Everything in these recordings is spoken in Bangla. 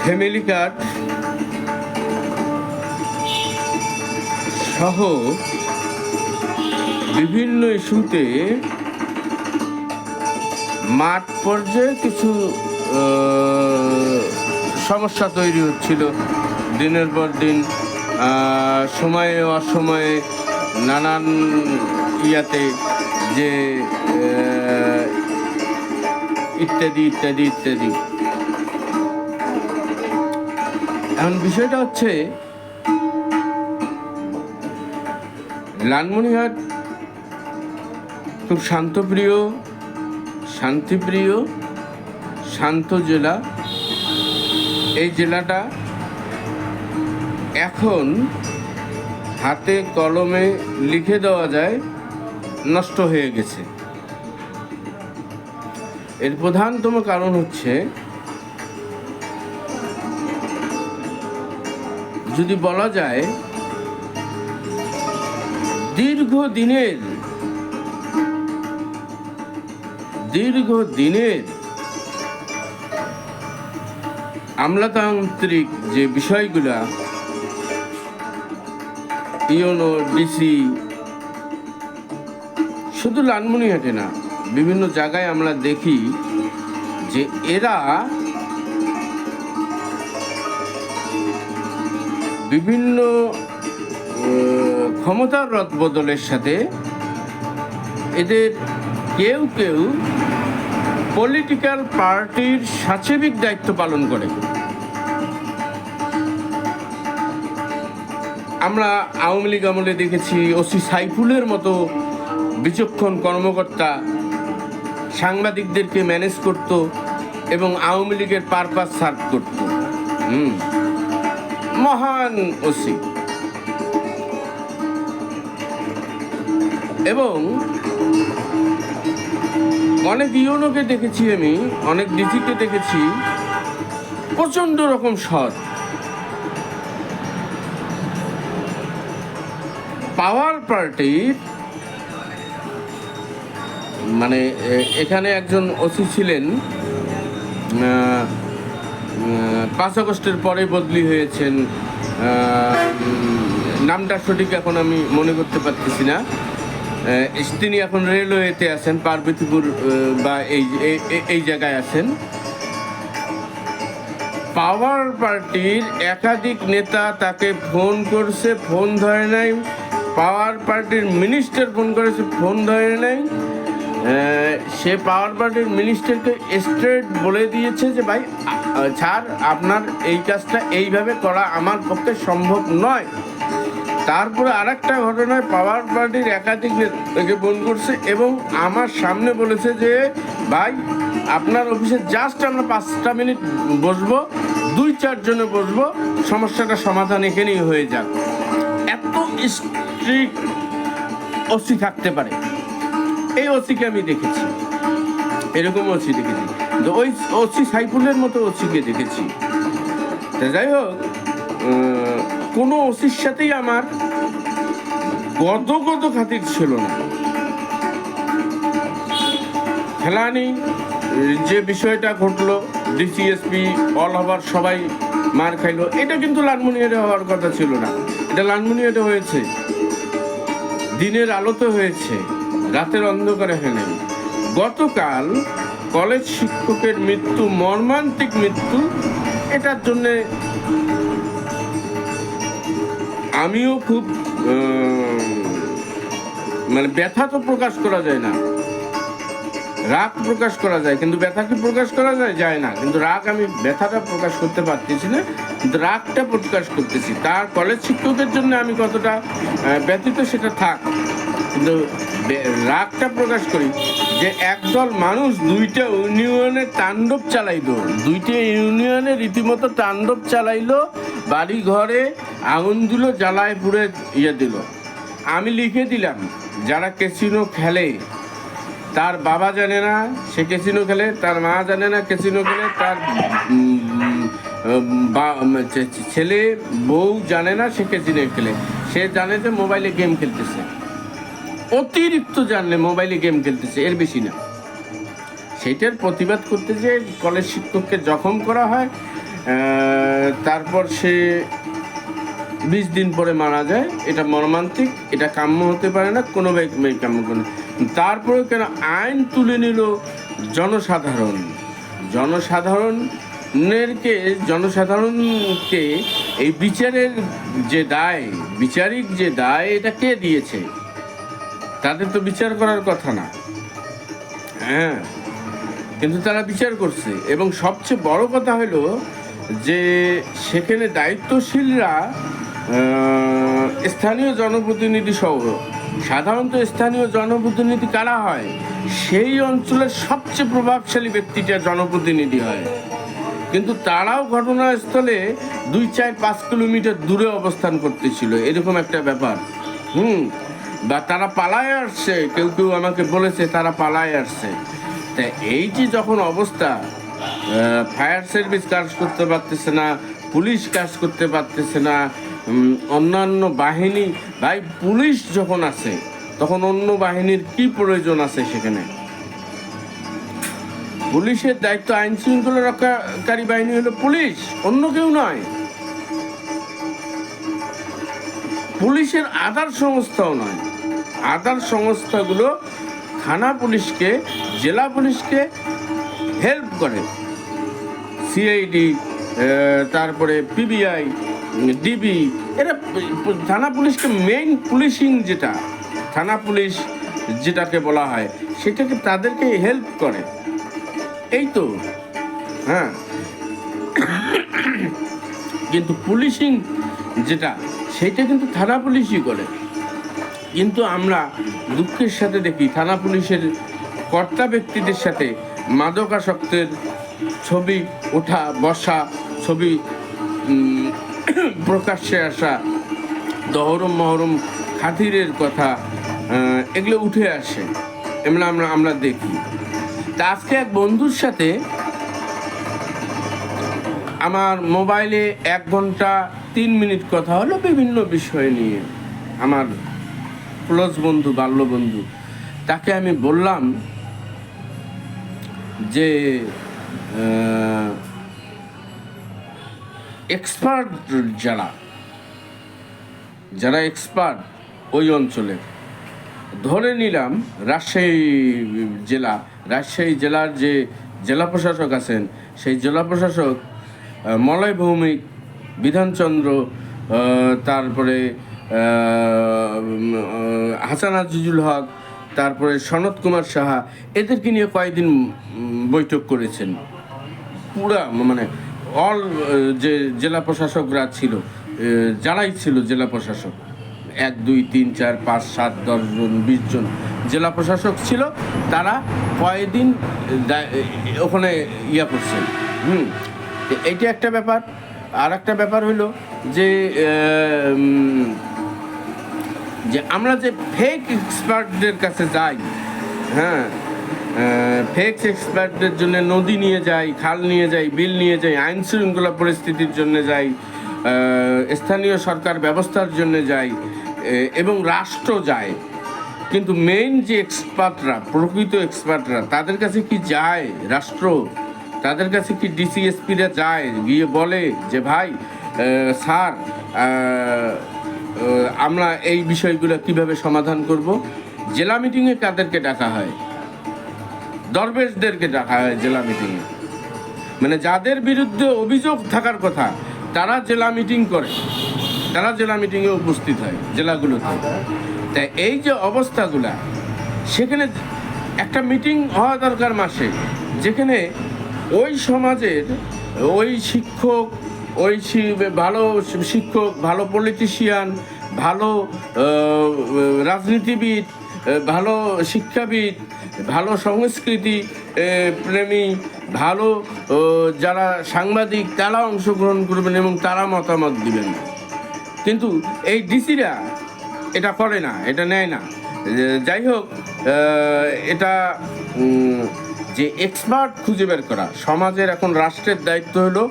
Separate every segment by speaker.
Speaker 1: ফ্যামিলি কার্ড সহ বিভিন্ন ইস্যুতে মাঠ পর্যায়ে কিছু সমস্যা তৈরি হচ্ছিল দিনের পর দিন, সময়ে অসময়ে নানান ইয়াতে, যে ইত্যাদি ইত্যাদি ইত্যাদি। এখন বিষয়টা হচ্ছে, লালমনিরহাট খুব শান্তপ্রিয়, শান্তিপ্রিয়, শান্ত জেলা। এই জেলাটা এখন হাতে কলমে লিখে দেওয়া যায় নষ্ট হয়ে গেছে। এর প্রধানতম কারণ হচ্ছে, যদি বলা যায় দীর্ঘদিনের আমলাতান্ত্রিক যে বিষয়গুলা, ইউনো, ডিসি, শুধু লালমনিরহাটে না, বিভিন্ন জায়গায় আমরা দেখি যে এরা বিভিন্ন ক্ষমতার রদবদলের সাথে এদের কেউ কেউ পলিটিক্যাল পার্টির সাচেবিক দায়িত্ব পালন করে। আমরা আওয়ামী লীগ আমলে দেখেছি ওসি সাইফুলের মতো বিচক্ষণ কর্মকর্তা সাংবাদিকদেরকে ম্যানেজ করত এবং আওয়ামী লীগের পারপাস সার্ভ করত। মহান ওসি। এবং অনেক ইউনোকে দেখেছি, আমি অনেক ডিসিকে দেখেছি প্রচন্ড রকম সৎ। পাওয়ার পার্টির মানে এখানে একজন ওসি ছিলেন, 5 আগস্টের পরে বদলি হয়েছেন, নামটা সঠিক এখন আমি মনে করতে পারতেছি না। তিনি এখন রেলওয়েতে আছেন, পার্বতীপুর বা এই জায়গায় আছেন। পাওয়ার পার্টির একাধিক নেতা তাকে ফোন করছে, ফোন ধরে নাই। পাওয়ার পার্টির মিনিস্টার ফোন করেছে, ফোন ধরে নাই। সে পাওয়ার পার্টির মিনিস্টারকে স্ট্রেট বলে দিয়েছে যে ভাই স্যার, আপনার এই কাজটা এইভাবে করা আমার পক্ষে সম্ভব নয়। তারপরে আরেকটা ঘটনায় পাওয়ার পার্টির একাধিক নেতাকে ফোন করছে এবং আমার সামনে বলেছে যে ভাই, আপনার অফিসে জাস্ট আমরা 5টা মিনিট বসবো, 2-4 জনে বসবো, সমস্যাটা সমাধান এখানেই হয়ে যাক। এত স্ট্রিক্ট ওসি থাকতে পারে। এই ওসিকে আমি দেখেছি, এরকম ওসি দেখেছি, তো ওই ওসি সাইফুলের মতো ওসিকে দেখেছি। যাই হোক, কোনো ওসির সাথেই আমার গত খাতির ছিল না। ফেলানি যে বিষয়টা ঘটলো, ডিসিএসপি অল ওভার সবাই মার খাইলো, এটা কিন্তু লালমনিরহাটে হওয়ার কথা ছিল না। এটা লালমনিরহাটে হয়েছে, দিনের আলোতে হয়েছে, রাতের অন্ধকারে হয়নি। গতকাল কলেজ শিক্ষকের মৃত্যু, মর্মান্তিক মৃত্যু, এটার জন্যে আমিও খুব মানে ব্যথা তো প্রকাশ করা যায় না, রাগ প্রকাশ করা যায়, কিন্তু ব্যথা কি প্রকাশ করা যায় না। কিন্তু রাগ, আমি ব্যথাটা প্রকাশ করতে পারতেছি না, কিন্তু রাগটা প্রকাশ করতেছি। তার কলেজ শিক্ষকের জন্য আমি কতটা ব্যথিত সেটা থাক, কিন্তু রাগটা প্রকাশ করি যে একদল মানুষ 2টা ইউনিয়নে তাণ্ডব চালাইলো, 2টা ইউনিয়নে রীতিমতো তাণ্ডব চালাইলো, বাড়ি ঘরে আগুন দিল, জ্বালায় পুড়ে দিল। আমি লিখে দিলাম, যারা ক্যাসিনো খেলে তার বাবা জানে না সে ক্যাসিনো খেলে, তার মা জানে না ক্যাসিনো খেলে, তার ছেলে বউ জানে না সে ক্যাসিনো খেলে, সে জানে যে মোবাইলে গেম খেলতেছে, অতিরিক্ত জানলে মোবাইলে গেম খেলতেছে, এর বেশি না। সেটার প্রতিবাদ করতে যে কলেজ শিক্ষককে জখম করা হয়, তারপর সে 20 দিন পরে মারা যায়। এটা মর্মান্তিক, এটা কাম্য হতে পারে না, কোনো ব্যক্তি কাম্য করে। তারপরে কেন আইন তুলে নিল জনসাধারণকে এই বিচারের যে দায়, বিচারিক যে দায়, এটা কে দিয়েছে? তাদের তো বিচার করার কথা না, হ্যাঁ, কিন্তু তারা বিচার করছে। এবং সবচেয়ে বড় কথা হলো যে সেখানে দায়িত্বশীলরা স্থানীয় জনপ্রতিনিধি সহ, সাধারণত স্থানীয় জনপ্রতিনিধি কারা হয়? সেই অঞ্চলের সবচেয়ে প্রভাবশালী ব্যক্তিটা জনপ্রতিনিধি হয়, কিন্তু তারাও ঘটনাস্থলে 2-4-5 কিলোমিটার দূরে অবস্থান করতেছিল, এরকম একটা ব্যাপার। বা তারা পালায় আসছে, কেউ কেউ আমাকে বলেছে তারা পালায় আসছে। তা এই যে যখন অবস্থা, ফায়ার সার্ভিস কাজ করতে পারতেছে না, পুলিশ কাজ করতে পারতেছে না, অন্যান্য বাহিনী, ভাই পুলিশ যখন আছে তখন অন্য বাহিনীর কি প্রয়োজন আছে? সেখানে পুলিশের দায়িত্ব, আইন শৃঙ্খলা রক্ষাকারী বাহিনী হলো পুলিশ, অন্য কেউ নয়। পুলিশের আধার সংস্থাও নয়। আধার সংস্থাগুলো থানা পুলিশকে, জেলা পুলিশকে হেল্প করে। সিআইডি, তারপরে পিবিআই, ডিবি, এরা থানা পুলিশকে মেইন পুলিশিং, যেটা থানা পুলিশ যেটাকে বলা হয়, সেটাকে তাদেরকে হেল্প করে। এই তো, হ্যাঁ। কিন্তু পুলিশিং যেটা, সেটা কিন্তু থানা পুলিশই করে। কিন্তু আমরা দুঃখের সাথে দেখি থানা পুলিশের কর্তা ব্যক্তিদের সাথে মাদকাসক্তের ছবি ওঠা বসা, ছবি প্রকাশ্যে আসা, দহরম মহরম খাতিরের কথা, এগুলো উঠে আসে, এমন আমরা দেখি। তা আজকে এক বন্ধুর সাথে আমার মোবাইলে 1 ঘন্টা 3 মিনিট কথা হলো বিভিন্ন বিষয় নিয়ে। আমার ক্লোজ বন্ধু, বাল্য বন্ধু, তাকে আমি বললাম যে এক্সপার্ট যারা এক্সপার্ট ওই অঞ্চলের, ধরে নিলাম রাজশাহী জেলার যে জেলা প্রশাসক আছেন, সেই জেলা প্রশাসক মলয় ভৌমিক, বিধানচন্দ্র, তারপরে হাসান আজিজুল হক, তারপরে সনৎ কুমার সাহা, এদেরকে নিয়ে কয়েকদিন বৈঠক করেছেন। পুরা মানে অল যে জেলা প্রশাসকরা ছিল, যারাই ছিল জেলা প্রশাসক, 1, 2, 3, 4, 5, 7, 10 জন 20 জন জেলা প্রশাসক ছিল, তারা কয়েকদিন ওখানে করছেন। এইটা একটা ব্যাপার। আর একটা ব্যাপার হলো যে আমরা যে ফেক এক্সপার্টদের কাছে যাই, হ্যাঁ, ফেক এক্সপার্টদের জন্য নদী নিয়ে যাই, খাল নিয়ে যাই, বিল নিয়ে যাই, আইন শৃঙ্খলা পরিস্থিতির জন্য যাই, স্থানীয় সরকার ব্যবস্থার জন্য যাই, এবং রাষ্ট্র যায়, কিন্তু মেইন যে এক্সপার্টরা, প্রকৃত এক্সপার্টরা, তাদের কাছে কি যায় রাষ্ট্র? তাদের কাছে কি ডিসিএসপিরা যায়, গিয়ে বলে যে ভাই স্যার, আমরা এই বিষয়গুলো কিভাবে সমাধান করব? জেলা মিটিংয়ে কাদেরকে ডাকা হয়? দরবেশদেরকে ডাকা হয় জেলা মিটিংয়ে। মানে যাদের বিরুদ্ধে অভিযোগ থাকার কথা, তারা জেলা মিটিং করে, তারা জেলা মিটিংয়ে উপস্থিত হয় জেলাগুলোতে। তাই এই যে অবস্থাগুলা, সেখানে একটা মিটিং হওয়া দরকার মাসে, যেখানে ওই সমাজের ওই শিক্ষক, ওই ভালো শিক্ষক, ভালো পলিটিশিয়ান, ভালো রাজনীতিবিদ, ভালো শিক্ষাবিদ, ভালো সংস্কৃতি প্রেমী, ভালো যারা সাংবাদিক, তারা অংশগ্রহণ করবেন এবং তারা মতামত দিবেন। কিন্তু এই ডিসিরা এটা করে না, এটা নেয় না। যাই হোক, এটা যে এক্সপার্ট খুঁজে বের করা, সমাজের এখন রাষ্ট্রের দায়িত্ব হলো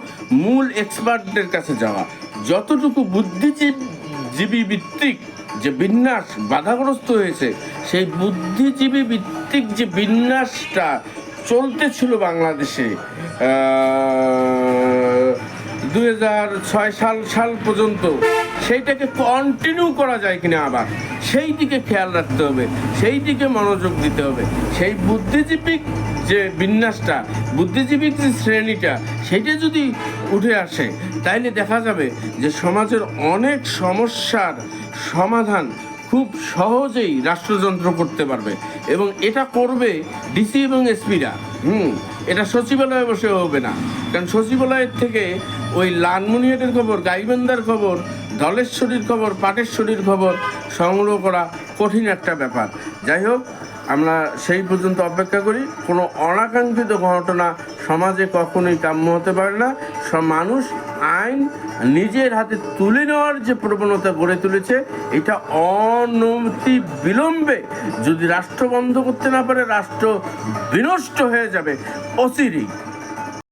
Speaker 1: মূল এক্সপার্টদের কাছে যাওয়া। যতটুকু বুদ্ধিজীবী ভিত্তিক যে বিন্যাস বাধাগ্রস্ত হয়েছে, সেই বুদ্ধিজীবী ভিত্তিক যে বিন্যাসটা চলতেছিল বাংলাদেশে 2006 সাল পর্যন্ত সেইটাকে কন্টিনিউ করা যায় কিনা, আবার সেই দিকে খেয়াল রাখতে হবে, সেই দিকে মনোযোগ দিতে হবে। সেই বুদ্ধিজীবিক যে বিন্যাসটা, বুদ্ধিজীবিক যে শ্রেণীটা, সেইটা যদি উঠে আসে তাইলে দেখা যাবে যে সমাজের অনেক সমস্যার সমাধান খুব সহজেই রাষ্ট্রযন্ত্র করতে পারবে। এবং এটা করবে ডিসি এবং এসপিরা। এটা সচিবালয়ে বসে হবে না, কারণ সচিবালয়ের থেকে ওই লালমনিহাটের খবর, গাইবান্ধার খবর, ধলেশ্বরীর খবর, পাটেশ্বরীর খবর সংগ্রহ করা কঠিন একটা ব্যাপার। যাই হোক, আমরা সেই পর্যন্ত অপেক্ষা করি। কোনো অনাকাঙ্ক্ষিত ঘটনা সমাজে কখনোই কাম্য হতে পারে না। সব মানুষ আইন নিজের হাতে তুলে নেওয়ার যে প্রবণতা গড়ে তুলেছে, এটা অনতি বিলম্বে যদি রাষ্ট্র বন্ধ করতে না পারে, রাষ্ট্র বিনষ্ট হয়ে যাবে অচিরেই।